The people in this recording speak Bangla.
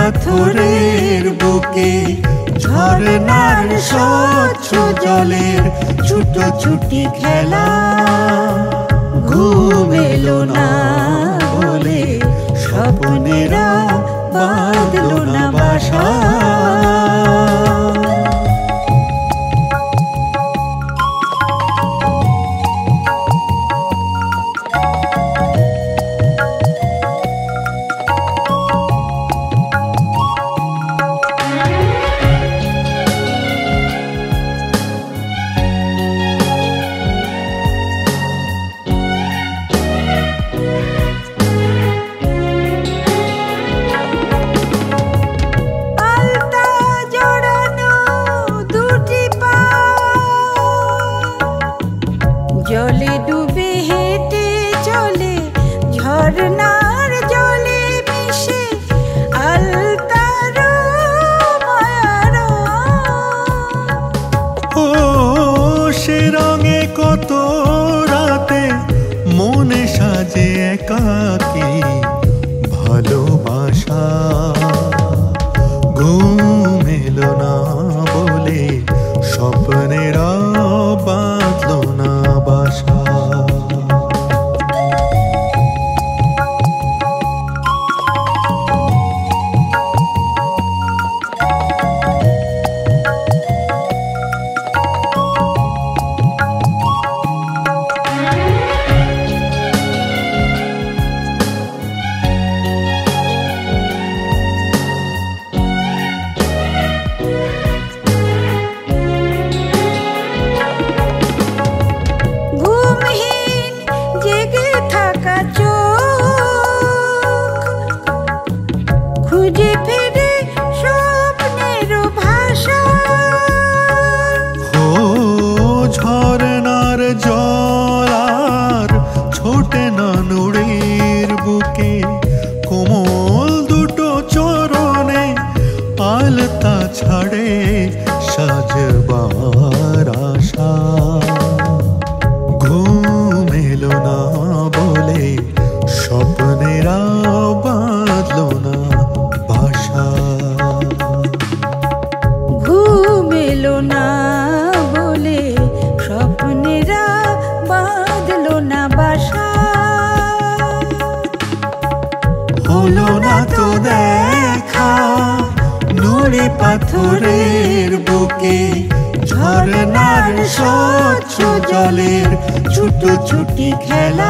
পাথরের বুকে ঝরনার স্বচ্ছ জলের ছুটোছুটি খেলা। ঘুম এলো না বলে স্বপ্নেরা বাঁধলো না বাসা। জলে ডুবে হেঁটে চলে ঝরনার জলে মিশে আলতার মায়ার। ও সে রঙে কত রাতে মনে সাজে একাকী ভালোবাসা। ঘুম এলো না বলে স্বপ্নেরা বাঁধলো না বাসা। খুঁজে ফিরে স্বপ্নের ভাষা। ও ঝরনার জল আর ছোটে না নুড়ির বুকে কোমল দুটো চরণে আলতা ছাড়ে সাজবার আশা। ঘুম এলো না বলে স্বপ্নেরা বাঁধলো না বাসা। ঘুম এলো না বলে স্বপ্নেরা বাঁধলো না বাসা। হলো না তো দেখা নুড়ি পাথরের বুকে ঝরনার স্বচ্ছ জলের ছুটোছুটি খেলা।